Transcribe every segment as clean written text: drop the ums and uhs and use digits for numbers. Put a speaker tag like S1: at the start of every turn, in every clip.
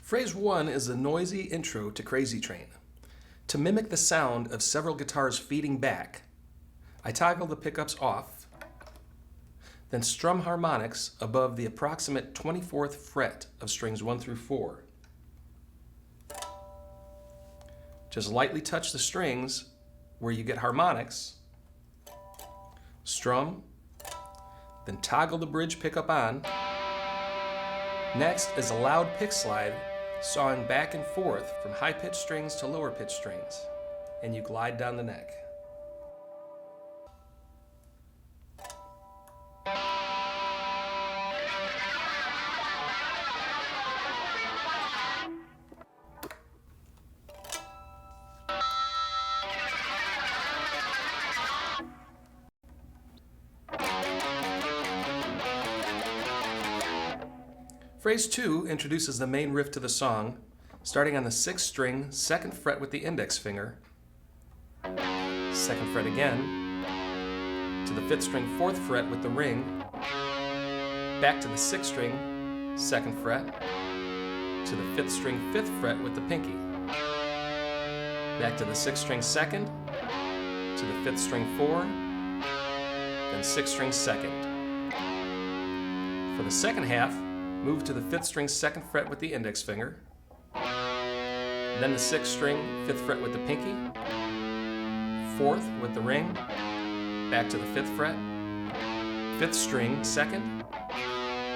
S1: Phrase 1 is a noisy intro to Crazy Train. To mimic the sound of several guitars feeding back, I toggle the pickups off, then strum harmonics above the approximate 24th fret of strings 1 through 4. Just lightly touch the strings where you get harmonics, strum, then toggle the bridge pickup on. Next is a loud pick slide, sawing back and forth from high-pitched strings to lower-pitched strings, and you glide down the neck. Phrase 2 introduces the main riff to the song, starting on the 6th string, 2nd fret with the index finger, 2nd fret again, to the 5th string, 4th fret with the ring, back to the 6th string, 2nd fret, to the 5th string, 5th fret with the pinky, back to the 6th string, 2nd, to the 5th string, 4, then 6th string, 2nd. For the second half, move to the 5th string, 2nd fret with the index finger, then the 6th string, 5th fret with the pinky, 4th with the ring, back to the 5th fret, 5th string, 2nd,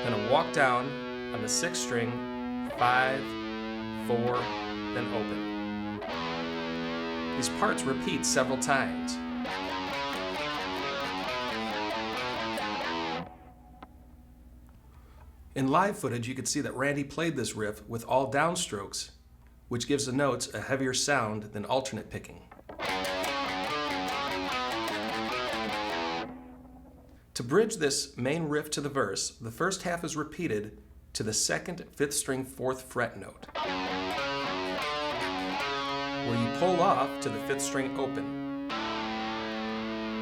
S1: then a walk down on the 6th string, 5, 4, then open. These parts repeat several times. In live footage, you can see that Randy played this riff with all downstrokes, which gives the notes a heavier sound than alternate picking. To bridge this main riff to the verse, the first half is repeated to the 2nd, 5th string, 4th fret note, where you pull off to the 5th string open.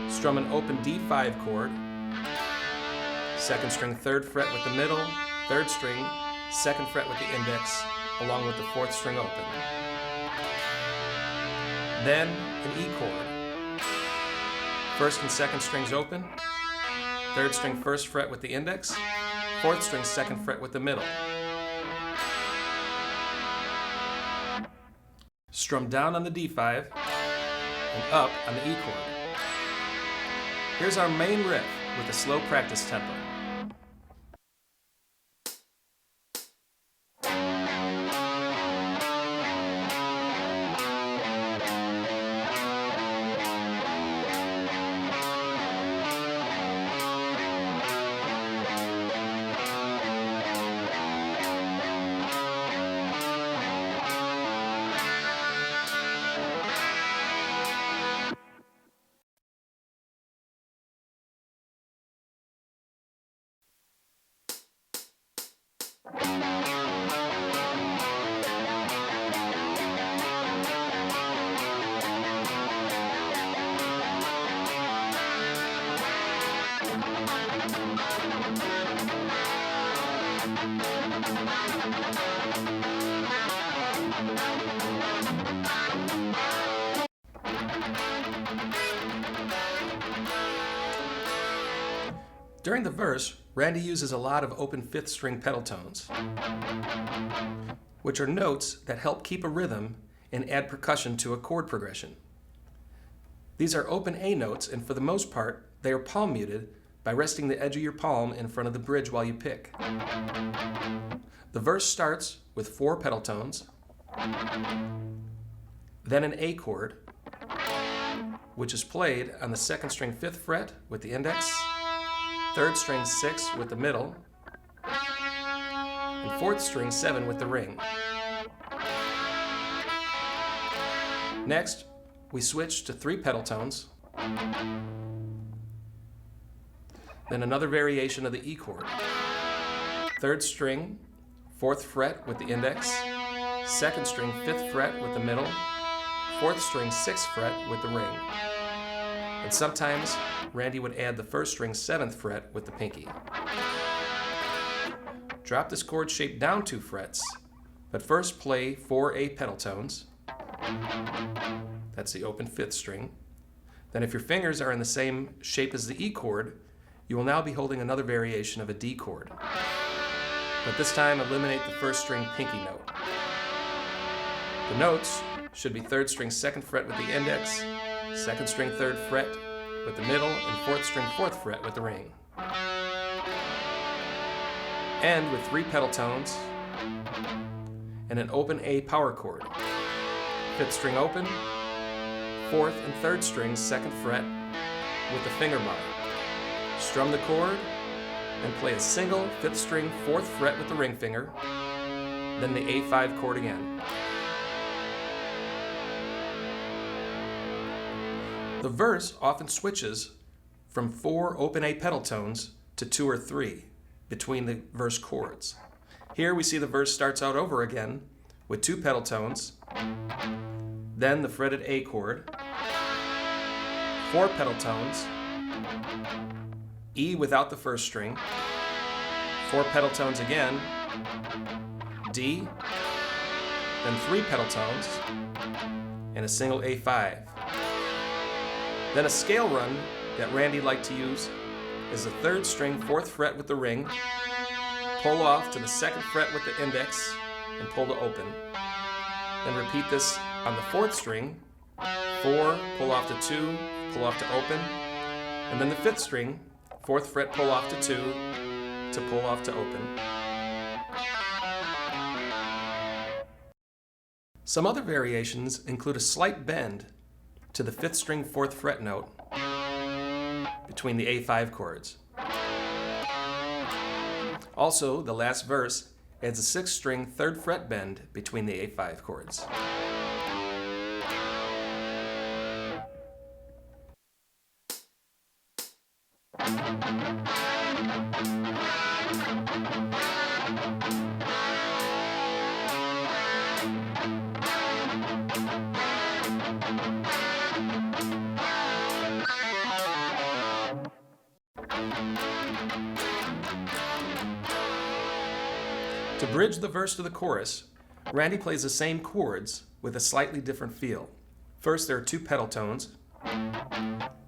S1: Strum an open D5 chord, 2nd string, 3rd fret with the middle, 3rd string, 2nd fret with the index, along with the 4th string open. Then an E chord. 1st and 2nd strings open, 3rd string, 1st fret with the index, 4th string, 2nd fret with the middle. Strum down on the D5 and up on the E chord. Here's our main riff with a slow practice tempo. During the verse, Randy uses a lot of open 5th string pedal tones, which are notes that help keep a rhythm and add percussion to a chord progression. These are open A notes, and for the most part, they are palm muted by resting the edge of your palm in front of the bridge while you pick. The verse starts with 4 pedal tones, then an A chord, which is played on the 2nd string 5th fret with the index, 3rd string 6 with the middle, and 4th string 7 with the ring. Next, we switch to 3 pedal tones, then another variation of the E chord. 3rd string, 4th fret with the index, 2nd string 5th fret with the middle, 4th string 6th fret with the ring. And sometimes Randy would add the 1st string 7th fret with the pinky. Drop this chord shape down 2 frets, but first play 4 A pedal tones. That's the open 5th string. Then if your fingers are in the same shape as the E chord, you will now be holding another variation of a D chord. But this time eliminate the 1st string pinky note. The notes should be 3rd string 2nd fret with the index, 2nd string 3rd fret with the middle, and 4th string 4th fret with the ring. End with 3 pedal tones and an open A power chord. 5th string open, 4th and 3rd strings 2nd fret with the finger bar. Strum the chord and play a single 5th string 4th fret with the ring finger, then the A5 chord again. The verse often switches from 4 open A pedal tones to 2 or 3 between the verse chords. Here we see the verse starts out over again with 2 pedal tones, then the fretted A chord, 4 pedal tones, E without the 1st string, 4 pedal tones again, D, then 3 pedal tones, and a single A5. Then a scale run that Randy liked to use is the 3rd string 4th fret with the ring, pull off to the 2nd fret with the index, and pull to open. Then repeat this on the 4th string, 4, pull off to 2, pull off to open, and then the 5th string, 4th fret pull off to 2, to pull off to open. Some other variations include a slight bend to the 5th string 4th fret note between the A5 chords. Also, the last verse adds a 6th string 3rd fret bend between the A5 chords. To bridge the verse to the chorus, Randy plays the same chords with a slightly different feel. First, there are 2 pedal tones,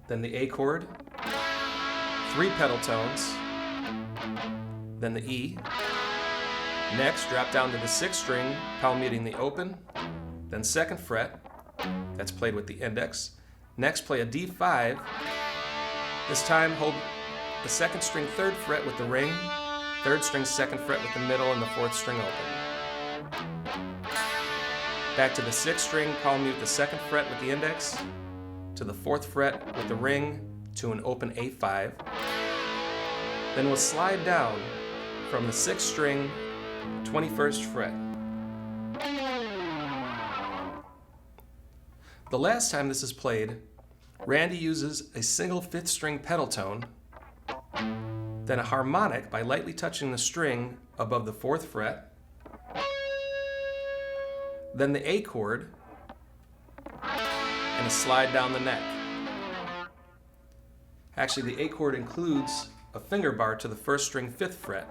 S1: then the A chord, 3 pedal tones, then the E. Next, drop down to the 6th string, palm muting the open, then 2nd fret, that's played with the index. Next, play a D5. This time, hold the 2nd string 3rd fret with the ring, 3rd string 2nd fret with the middle, and the 4th string open. Back to the 6th string, palm mute the 2nd fret with the index, to the 4th fret with the ring, to an open A5. Then we'll slide down from the 6th string, 21st fret. The last time this is played, Randy uses a single 5th string pedal tone, then a harmonic by lightly touching the string above the 4th fret, then the A chord, and a slide down the neck. Actually, the A chord includes a finger bar to the 1st string 5th fret.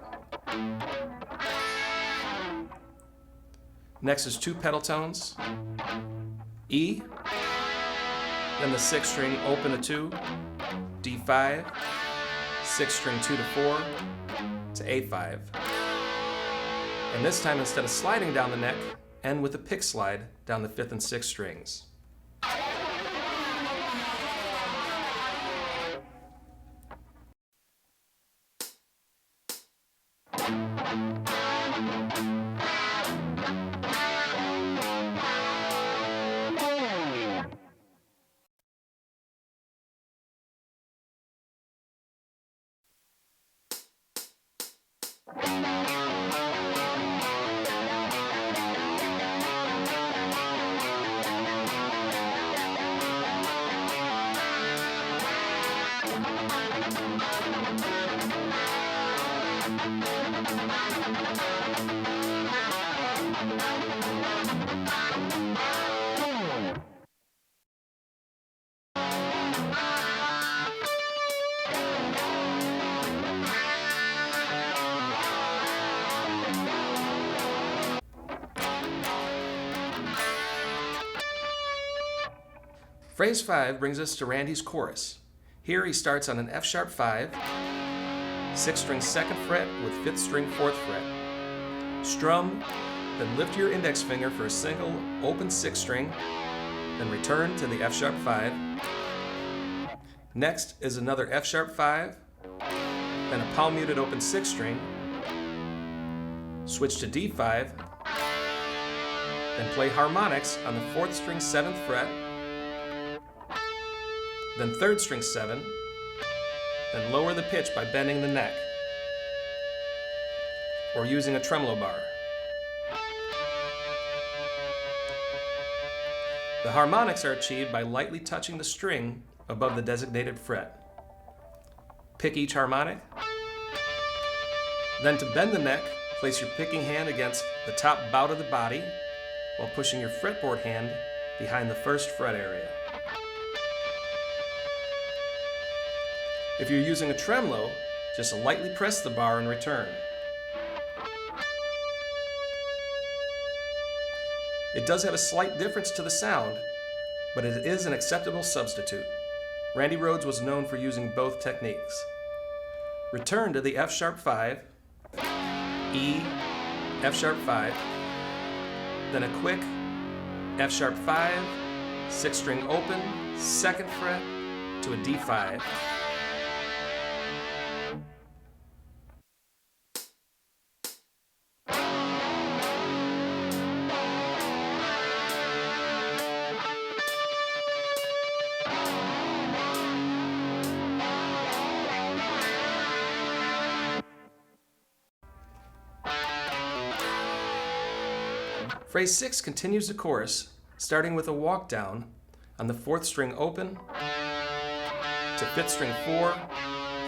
S1: Next is 2 pedal tones, E, then the 6th string open to 2, D5, 6th string 2 to 4, to A5. And this time, instead of sliding down the neck, end with a pick slide down the 5th and 6th strings. Phrase 5 brings us to Randy's chorus. Here he starts on an F sharp 5, 6th string 2nd fret with 5th string 4th fret. Strum, then lift your index finger for a single open 6th string, then return to the F sharp 5. Next is another F sharp 5, then a palm muted open 6th string, switch to D5, then play harmonics on the 4th string 7th fret, then 3rd string 7, then lower the pitch by bending the neck or using a tremolo bar. The harmonics are achieved by lightly touching the string above the designated fret. Pick each harmonic. Then to bend the neck, place your picking hand against the top bout of the body while pushing your fretboard hand behind the 1st fret area. If you're using a tremolo, just lightly press the bar and return. It does have a slight difference to the sound, but it is an acceptable substitute. Randy Rhoads was known for using both techniques. Return to the F sharp 5, E, F sharp 5, then a quick F sharp 5, 6th string open, 2nd fret to a D5. Phrase 6 continues the chorus, starting with a walk down on the 4th string open to 5th string 4,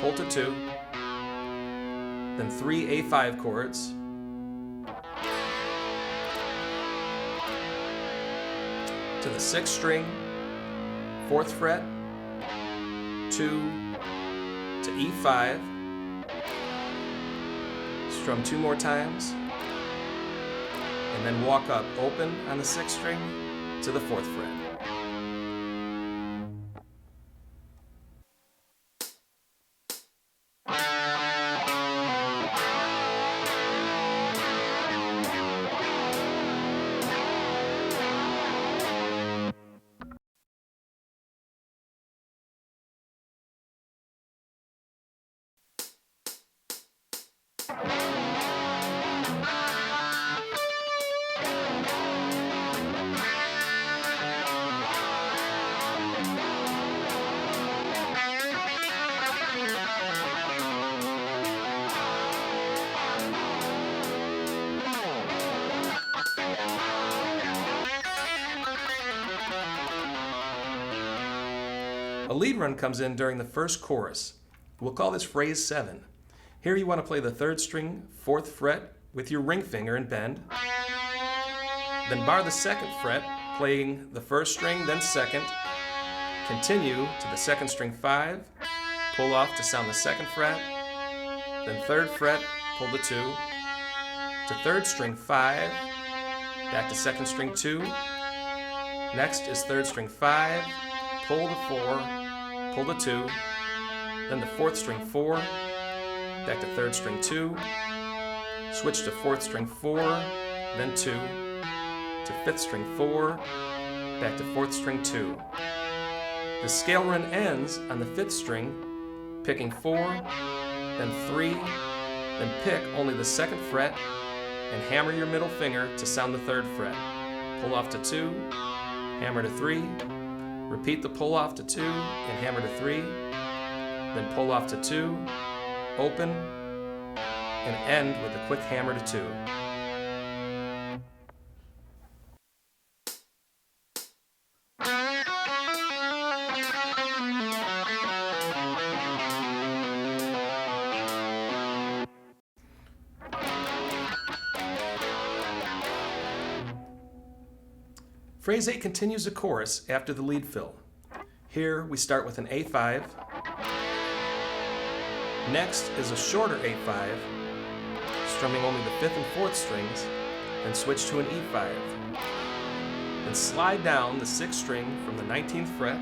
S1: pull to 2, then 3 A5 chords, to the 6th string, 4th fret, 2 to E5, strum 2 more times, and then walk up open on the 6th string to the 4th fret. A lead run comes in during the first chorus. We'll call this phrase 7. Here you want to play the 3rd string, 4th fret with your ring finger and bend. Then bar the 2nd fret, playing the 1st string, then 2nd. Continue to the 2nd string 5, pull off to sound the 2nd fret, then 3rd fret, pull to 2, to 3rd string 5, back to 2nd string 2. Next is 3rd string 5, pull to 4, pull to 2, then the 4th string 4, back to 3rd string 2, switch to 4th string 4, then 2, to 5th string 4, back to 4th string 2. The scale run ends on the 5th string, picking 4, then 3, then pick only the 2nd fret and hammer your middle finger to sound the 3rd fret. Pull off to 2, hammer to 3, repeat the pull off to 2 and hammer to 3, then pull off to 2, open, and end with a quick hammer to 2. Phrase 8 continues the chorus after the lead fill. Here we start with an A5. Next is a shorter A5, strumming only the 5th and 4th strings, then switch to an E5. Then slide down the 6th string from the 19th fret.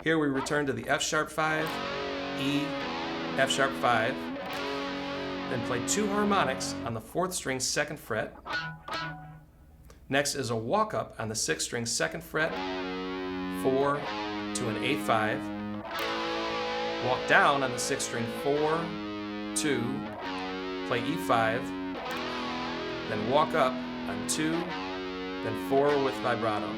S1: Here we return to the F sharp 5, E, F sharp 5, then play 2 harmonics on the 4th string 2nd fret. Next is a walk up on the 6th string 2nd fret, 4 to an A5, walk down on the 6th string 4, 2, play E5, then walk up on 2, then 4 with vibrato.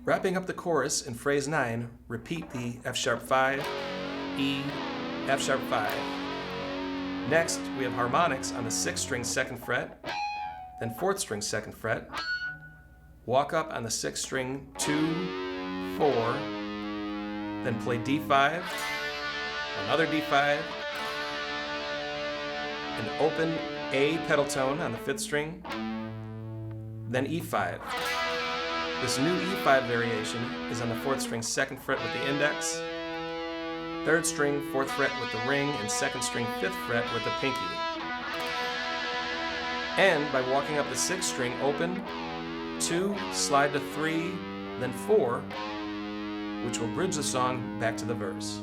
S1: Wrapping up the chorus in phrase 9, repeat the F sharp 5, E, F sharp 5. Next, we have harmonics on the 6th string 2nd fret, then 4th string 2nd fret, walk up on the 6th string 2, 4, then play D5, another D5, an open A pedal tone on the 5th string, then E5. This new E5 variation is on the 4th string 2nd fret with the index, 3rd string 4th fret with the ring, and 2nd string 5th fret with the pinky. And by walking up the 6th string open, 2, slide to 3, then 4, which will bridge the song back to the verse.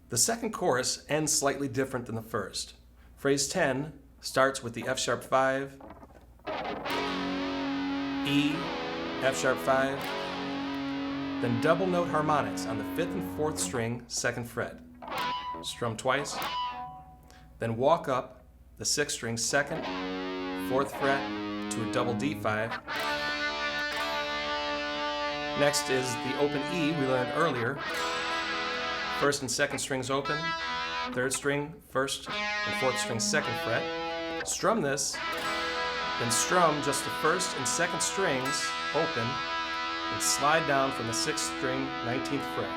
S1: The second chorus ends slightly different than the first. Phrase 10 starts with the F sharp 5, E, F sharp 5, then double note harmonics on the 5th and 4th string 2nd fret. Strum twice, then walk up the 6th string 2nd, 4th fret to a double D5. Next is the open E we learned earlier. 1st and 2nd strings open, 3rd string, 1st and 4th string 2nd fret. Strum this, then strum just the 1st and 2nd strings open and slide down from the 6th string 19th fret.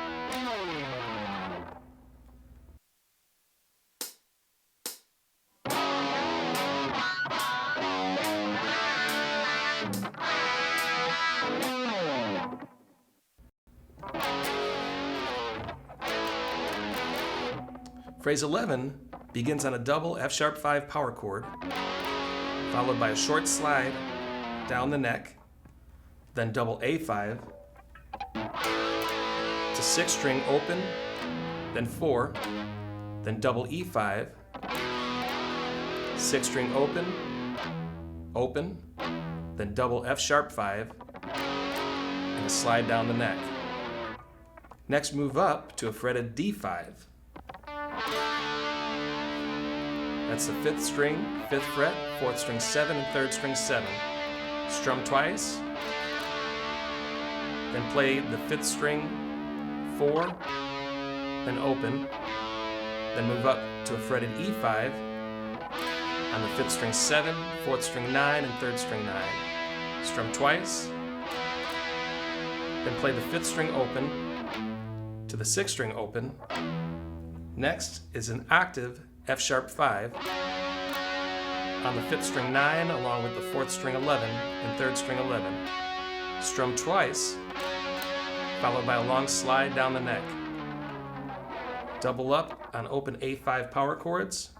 S1: Phrase 11 begins on a double F sharp 5 power chord, followed by a short slide down the neck, then double A5, to 6th string open, then 4, then double E5, 6th string open, open, then double F sharp 5, and a slide down the neck. Next move up to a fretted D5. That's the 5th string, 5th fret, 4th string 7, and 3rd string 7. Strum twice, then play the 5th string 4, then open, then move up to a fretted E5 on the 5th string 7, 4th string 9, and 3rd string 9. Strum twice, then play the 5th string open to the 6th string open. Next is an octave F sharp 5 on the 5th string 9 along with the 4th string 11 and 3rd string 11. Strum twice, followed by a long slide down the neck. Double up on open A5 power chords.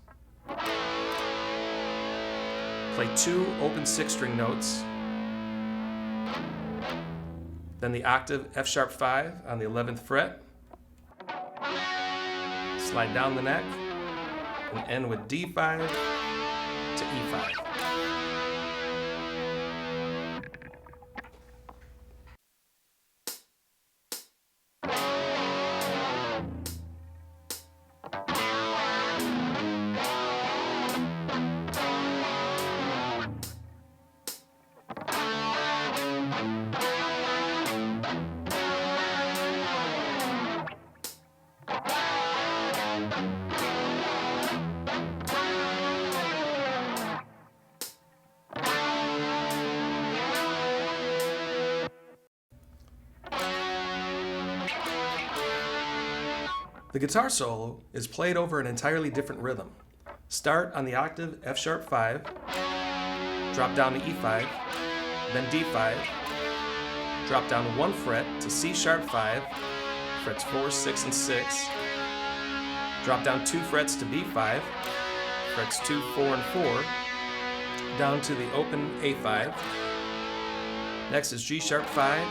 S1: Play 2 open 6-string notes. Then the octave F sharp 5 on the 11th fret. Slide down the neck and end with D5 to E5. The guitar solo is played over an entirely different rhythm. Start on the octave F sharp 5, drop down to E5, then D5, drop down 1 fret to C sharp 5, frets 4, 6, and 6, drop down 2 frets to B5, frets 2, 4, and 4, down to the open A5. Next is G sharp 5,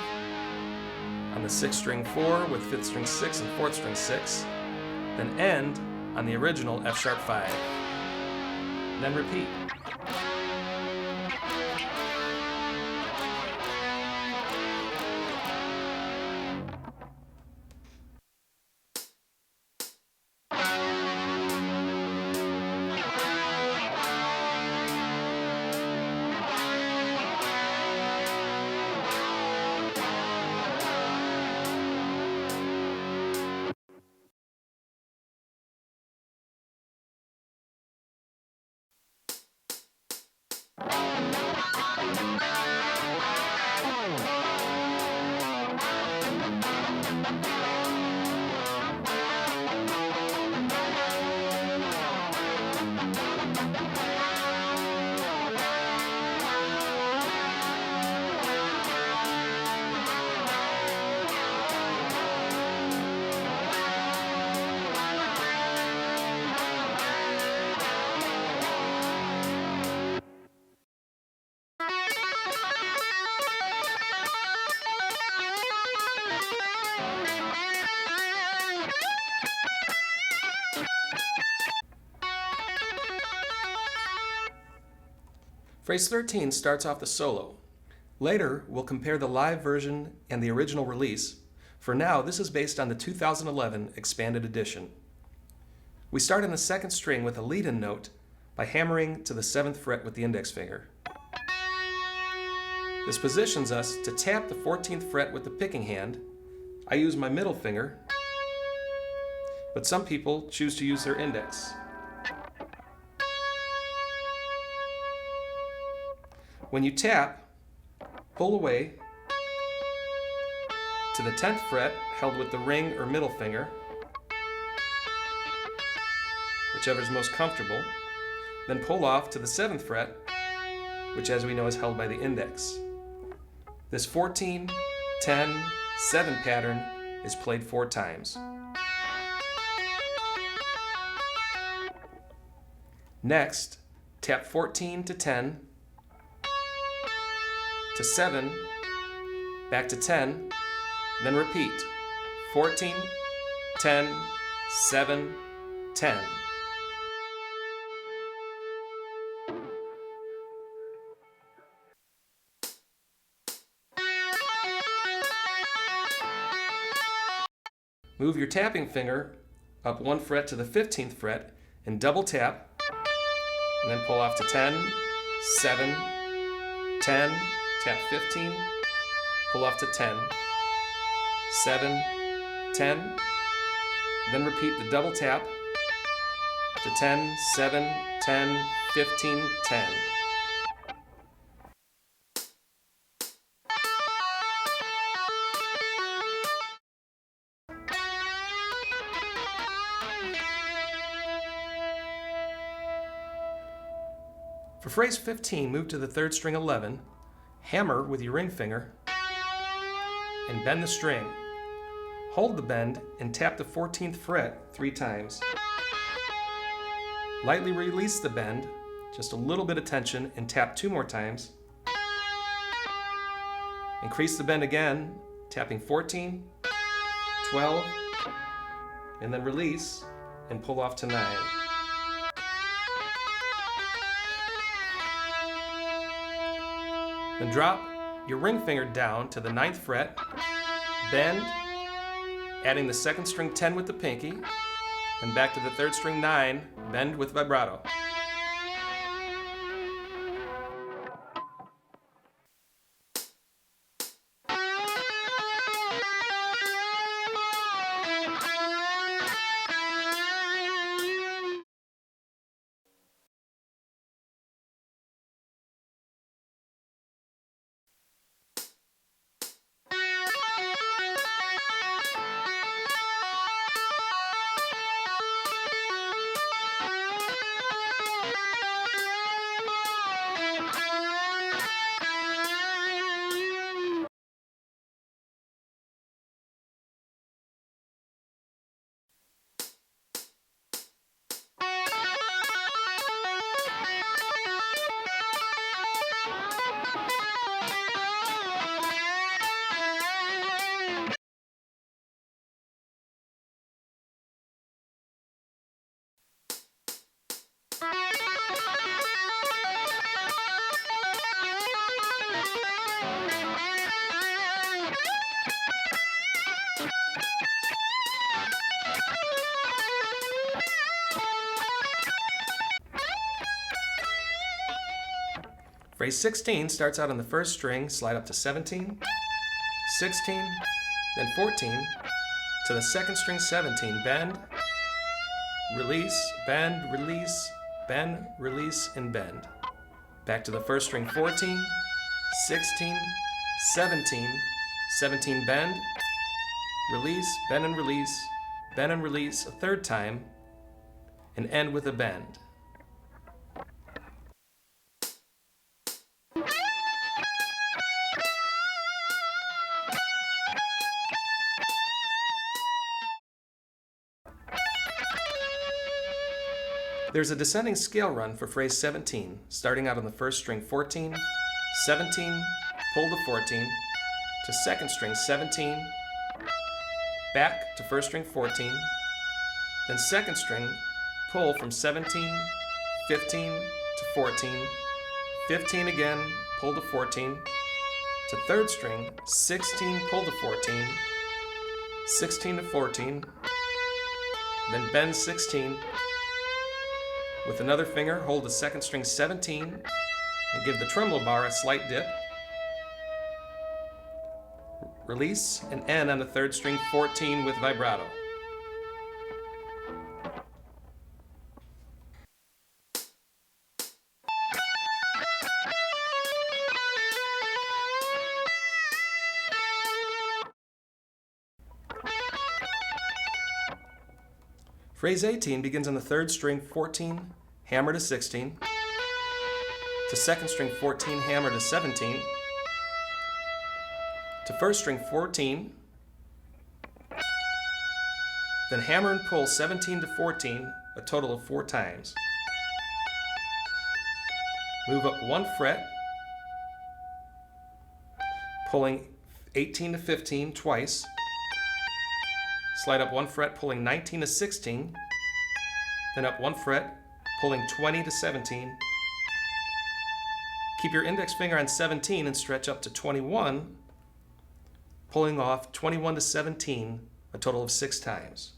S1: on the 6th string 4 with 5th string 6 and 4th string 6, then end on the original F sharp 5, then repeat. Phrase 13 starts off the solo. Later, we'll compare the live version and the original release. For now, this is based on the 2011 expanded edition. We start in the 2nd string with a lead-in note by hammering to the 7th fret with the index finger. This positions us to tap the 14th fret with the picking hand. I use my middle finger, but some people choose to use their index. When you tap, pull away to the 10th fret held with the ring or middle finger, whichever is most comfortable, then pull off to the 7th fret, which as we know is held by the index. This 14, 10, 7 pattern is played 4 times. Next, tap 14 to 10, to 7, back to 10, then repeat. 14, 10, 7, 10. Move your tapping finger up 1 fret to the 15th fret and double tap, and then pull off to 10, 7, 10, tap 15, pull off to 10, 7, 10, then repeat the double tap to 10, 7, 10, 15, 10. For phrase 15, move to the 3rd string 11, hammer with your ring finger, and bend the string. Hold the bend and tap the 14th fret 3 times. Lightly release the bend, just a little bit of tension, and tap 2 more times. Increase the bend again, tapping 14, 12, and then release and pull off to 9. Then drop your ring finger down to the 9th fret, bend, adding the 2nd string 10 with the pinky, then back to the 3rd string 9, bend with vibrato. Phrase 16 starts out on the 1st string, slide up to 17, 16, then 14, to the 2nd string 17, bend, release, bend, release, bend, release, and bend. Back to the 1st string 14, 16, 17, 17, bend, release, bend and release a 3rd time, and end with a bend. There's a descending scale run for phrase 17, starting out on the 1st string 14, 17, pull to 14, to 2nd string 17, back to 1st string 14, then 2nd string, pull from 17, 15 to 14, 15 again, pull to 14, to 3rd string, 16, pull to 14, 16 to 14, then bend 16, with another finger, hold the 2nd string 17 and give the tremolo bar a slight dip. Release and end on the 3rd string 14 with vibrato. Phrase 18 begins on the 3rd string 14, hammer to 16, to 2nd string 14, hammer to 17, to 1st string 14, then hammer and pull 17 to 14, a total of 4 times. Move up 1 fret, pulling 18 to 15 twice. Slide up 1 fret, pulling 19 to 16, then up 1 fret, pulling 20 to 17. Keep your index finger on 17 and stretch up to 21, pulling off 21 to 17, a total of 6 times.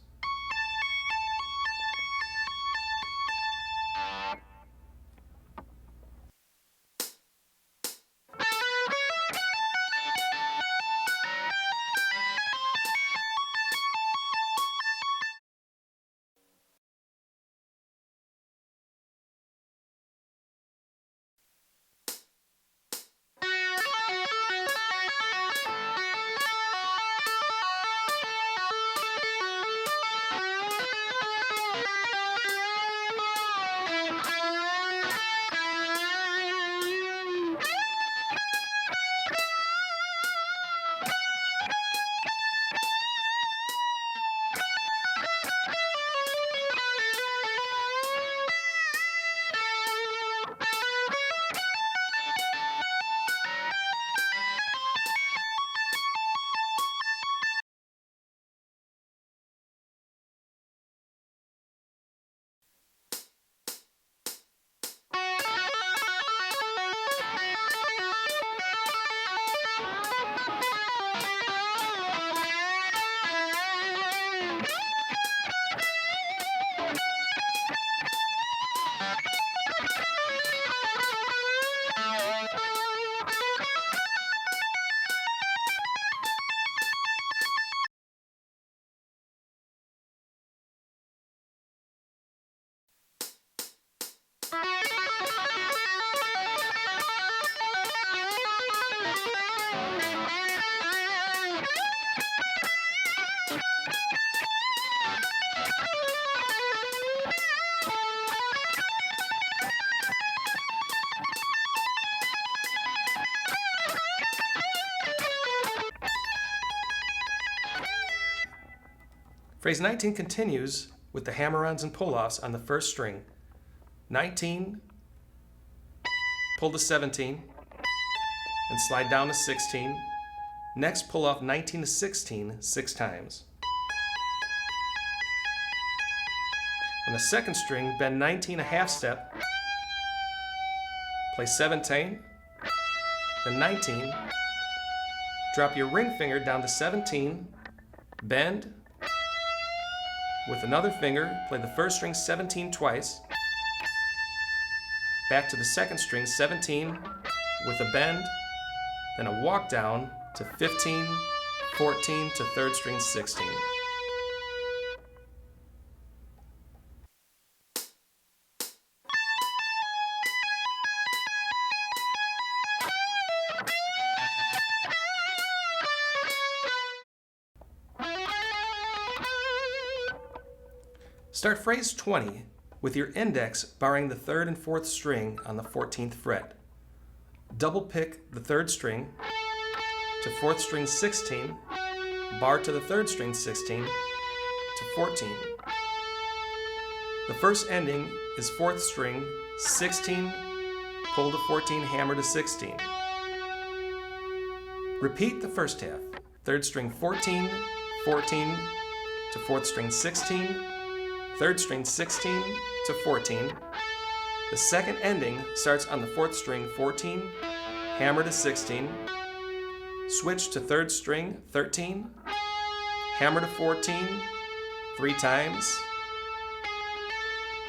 S1: Phrase 19 continues with the hammer-ons and pull-offs on the first string. 19, pull to 17, and slide down to 16. Next, pull off 19 to 16 6 times. On the second string, bend 19 a half step, play 17, then 19, drop your ring finger down to 17, bend, with another finger, play the first string 17 twice, back to the second string 17 with a bend, then a walk down to 15, 14 to third string 16. Start phrase 20 with your index barring the third and fourth string on the 14th fret. Double pick the third string to fourth string 16, bar to the third string 16 to 14. The first ending is fourth string 16, pull to 14, hammer to 16. Repeat the first half. Third string 14, 14 to fourth string 16, third string 16 to 14. The second ending starts on the fourth string 14, hammer to 16, switch to third string 13, hammer to 14 3 times,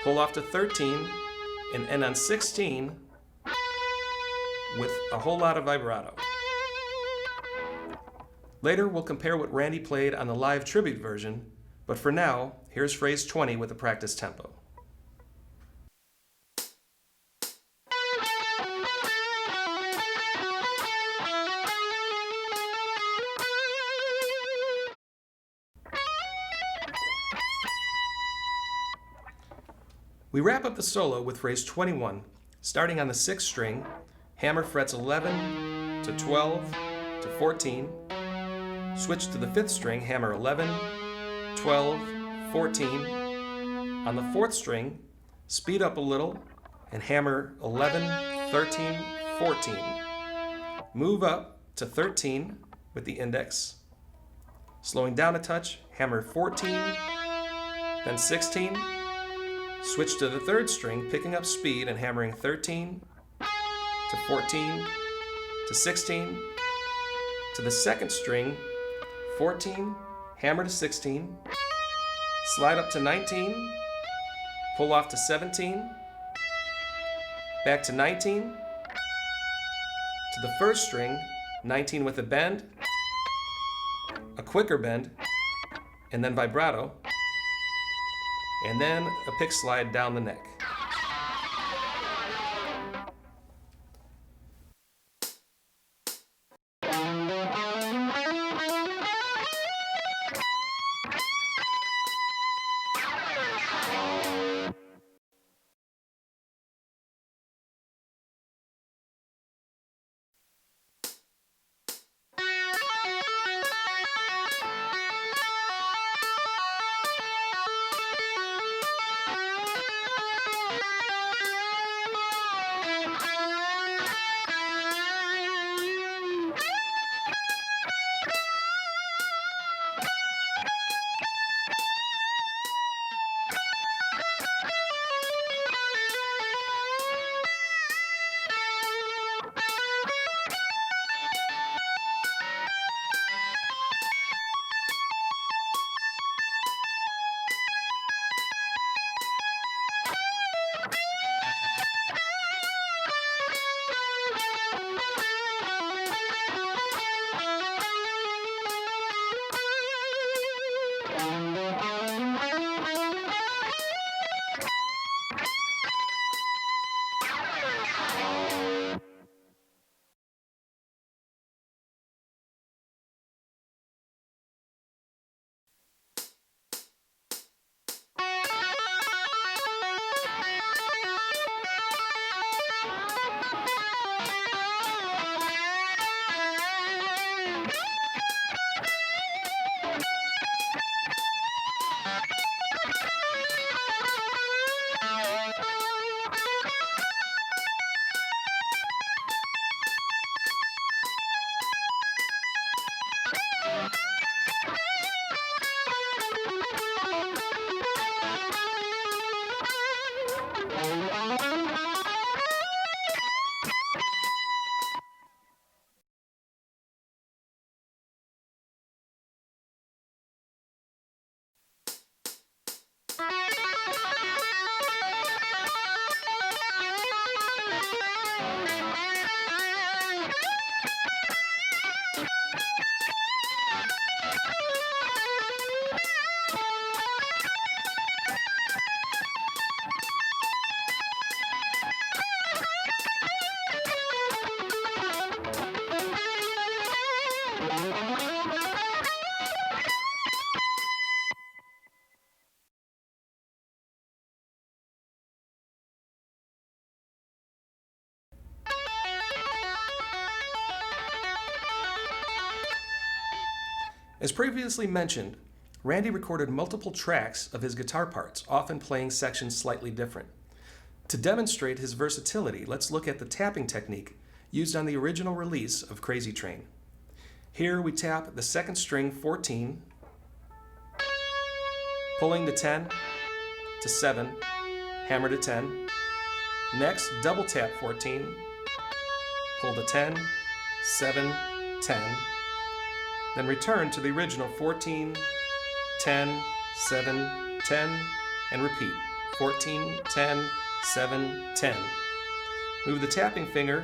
S1: pull off to 13, and end on 16 with a whole lot of vibrato. Later we'll compare what Randy played on the live tribute version, but for now, here's phrase 20 with a practice tempo. We wrap up the solo with phrase 21, starting on the 6th string, hammer frets 11 to 12 to 14, switch to the 5th string, hammer 11, 12, 14. On the 4th string, speed up a little and hammer 11, 13, 14. Move up to 13 with the index. Slowing down a touch, hammer 14, then 16. Switch to the 3rd string, picking up speed and hammering 13 to 14 to 16. To the 2nd string, 14, hammer to 16, slide up to 19, pull off to 17, back to 19, to the 1st string, 19 with a bend, a quicker bend, and then vibrato, and then a pick slide down the neck. As previously mentioned, Randy recorded multiple tracks of his guitar parts, often playing sections slightly different. To demonstrate his versatility, let's look at the tapping technique used on the original release of Crazy Train. Here we tap the second string 14, pulling the 10 to 7, hammer to 10. Next, double tap 14, pull the 10, 7, 10. Then return to the original 14, 10, 7, 10, and repeat. 14, 10, 7, 10. Move the tapping finger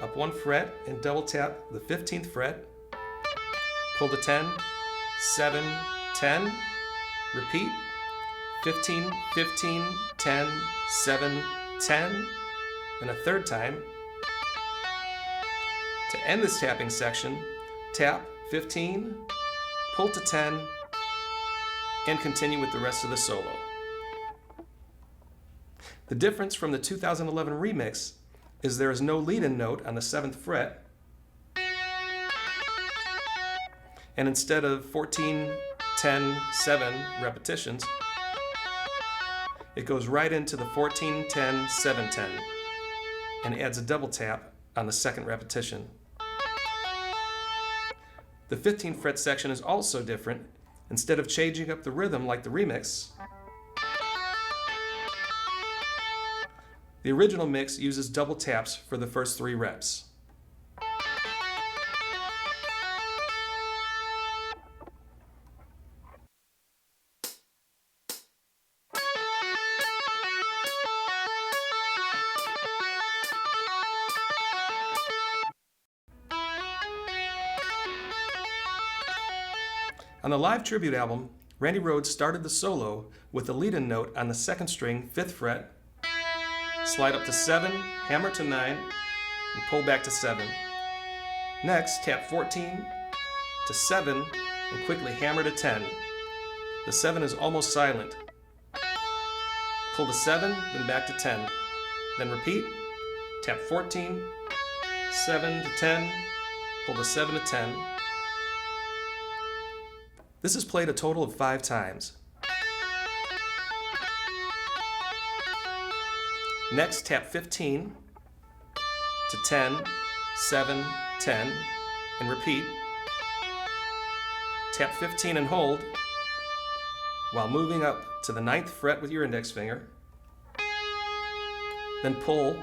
S1: up one fret and double tap the 15th fret. Pull the 10, 7, 10. Repeat. 15, 15, 10, 7, 10. And a third time. To end this tapping section, tap 15, pull to 10, and continue with the rest of the solo. The difference from the 2011 remix is there is no lead-in note on the 7th fret, and instead of 14, 10, 7 repetitions, it goes right into the 14, 10, 7, 10, and adds a double tap on the second repetition. The 15th fret section is also different. Instead of changing up the rhythm like the remix, the original mix uses double taps for the first 3 reps. On the live tribute album, Randy Rhoads started the solo with the lead-in note on the 2nd string, 5th fret, slide up to 7, hammer to 9, and pull back to 7. Next, tap 14 to 7 and quickly hammer to 10. The 7 is almost silent. Pull to 7, then back to 10. Then repeat, tap 14, 7 to 10, pull to 7 to 10. This is played a total of 5 times. Next, tap 15 to 10, 7, 10, and repeat. Tap 15 and hold while moving up to the 9th fret with your index finger. Then pull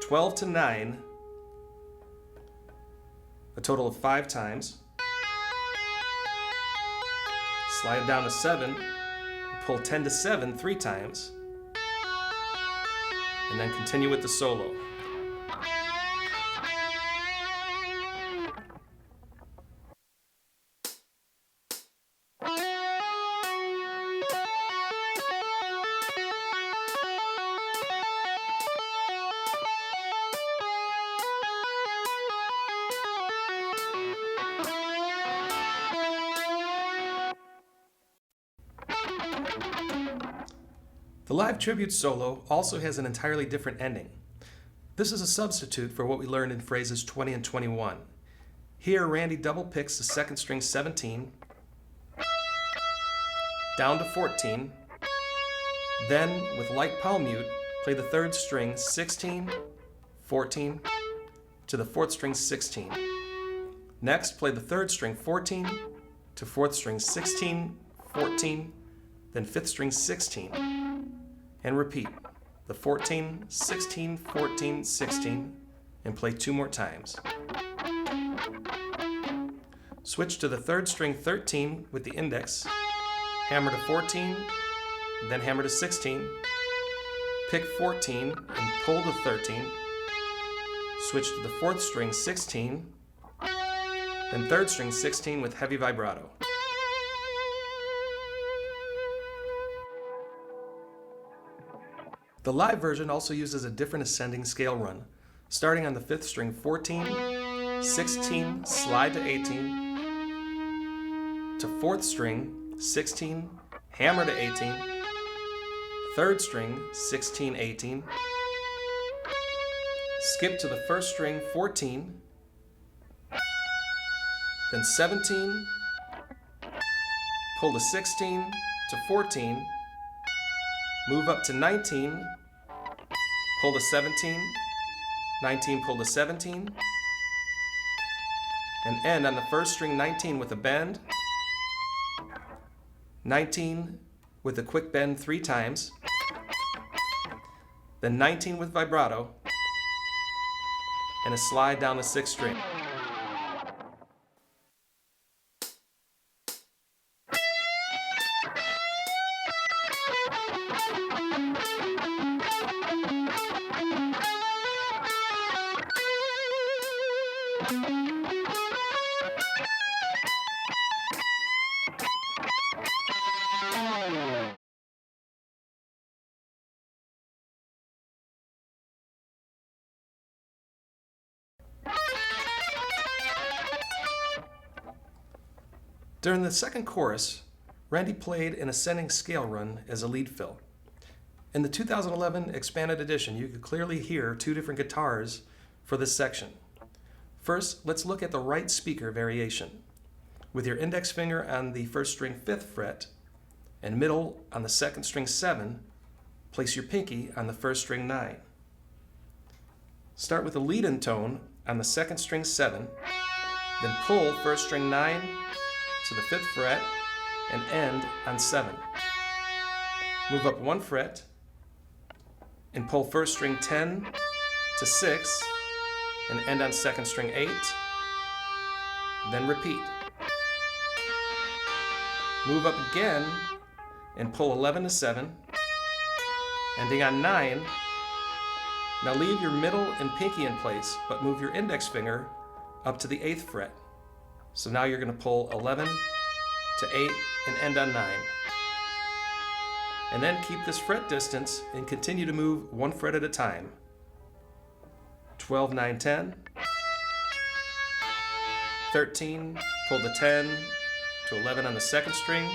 S1: 12 to 9, a total of 5 times. Slide down to 7, pull 10 to 7 3 times, and then continue with the solo. The live tribute solo also has an entirely different ending. This is a substitute for what we learned in phrases 20 and 21. Here, Randy double picks the second string 17, down to 14, then with light palm mute, play the third string 16, 14, to the fourth string 16. Next, play the third string 14, to fourth string 16, 14, then fifth string 16, and repeat the 14, 16, 14, 16, and play 2 more times. Switch to the third string 13 with the index, hammer to 14, then hammer to 16, pick 14 and pull to 13, switch to the fourth string 16, then third string 16 with heavy vibrato. The live version also uses a different ascending scale run, starting on the fifth string 14, 16, slide to 18, to fourth string 16, hammer to 18, third string 16, 18, skip to the first string 14, then 17, pull to 16 to 14, move up to 19, pull to 17, 19, pull to 17, and end on the first string 19 with a bend, 19 with a quick bend 3 times, then 19 with vibrato, and a slide down the 6th string. During the second chorus, Randy played an ascending scale run as a lead fill. In the 2011 expanded edition, you could clearly hear 2 different guitars for this section. First, let's look at the right speaker variation. With your index finger on the first string 5th fret and middle on the second string 7, place your pinky on the first string 9. Start with a lead-in tone on the second string 7, then pull first string 9 to the 5th fret and end on 7. Move up 1 fret and pull first string 10 to 6 and end on second string 8, then repeat. Move up again and pull 11 to 7, ending on 9. Now leave your middle and pinky in place, but move your index finger up to the 8th fret. So now you're going to pull 11 to 8 and end on 9. And then keep this fret distance and continue to move 1 fret at a time. 12, 9, 10. 13, pull to 10 to 11 on the second string,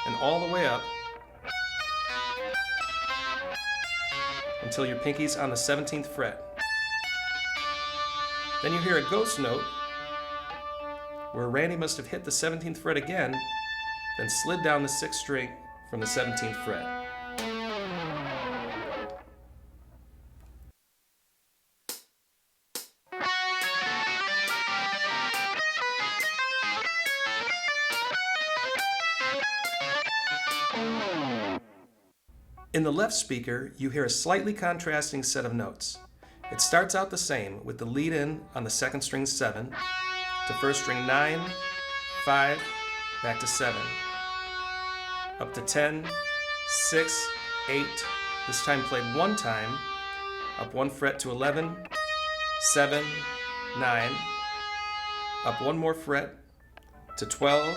S1: and all the way up until your pinky's on the 17th fret. Then you hear a ghost note where Randy must have hit the 17th fret again, then slid down the 6th string from the 17th fret. In the left speaker, you hear a slightly contrasting set of notes. It starts out the same with the lead-in on the second string 7, to first string 9, 5, back to 7, up to 10, 6, 8, this time played 1 time, up 1 fret to 11, 7, 9, up 1 more fret to 12,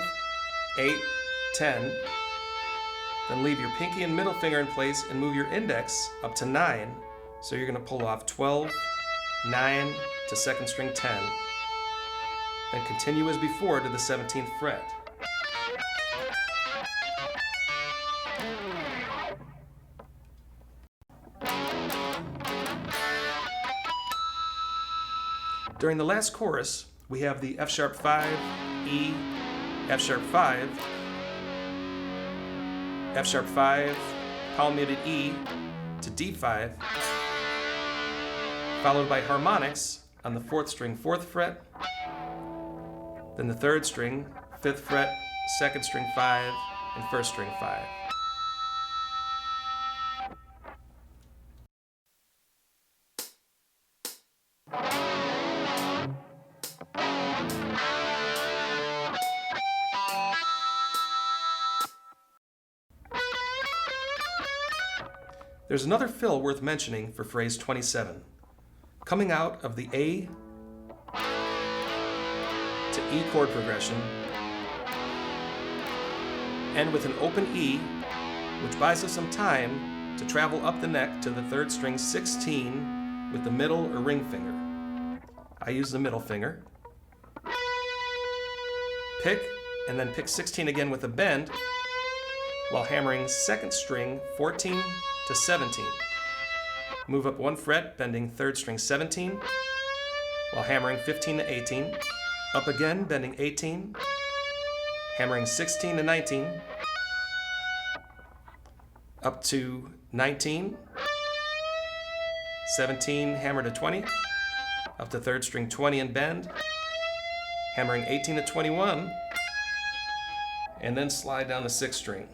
S1: 8, 10, then leave your pinky and middle finger in place and move your index up to 9, so you're going to pull off 12, 9 to second string 10. Then continue as before to the 17th fret. During the last chorus, we have the F sharp 5, E, F sharp 5, F sharp 5, palm muted E to D5, followed by harmonics on the 4th string 4th fret, then the 3rd string 5th fret, 2nd string 5, and 1st string 5. There's another fill worth mentioning for phrase 27. Coming out of the A to E chord progression, and with an open E, which buys us some time to travel up the neck to the 3rd string 16 with the middle or ring finger. I use the middle finger. Pick, and then pick 16 again with a bend, while hammering 2nd string 14 to 17. Move up 1 fret, bending 3rd string 17, while hammering 15 to 18. Up again, bending 18, hammering 16 to 19, up to 19, 17, hammer to 20, up to 3rd string 20 and bend, hammering 18 to 21, and then slide down the 6th string.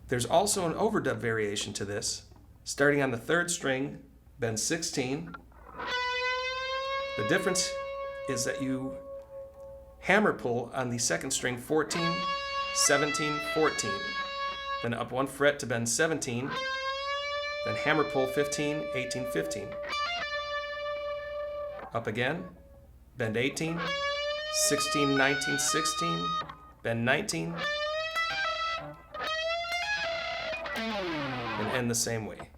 S1: There's also an overdub variation to this, starting on the 3rd string, bend 16. The difference is that you hammer pull on the 2nd string 14, 17, 14, then up 1 fret to bend 17, then hammer pull 15, 18, 15. Up again, bend 18, 16, 19, 16, bend 19, and end the same way.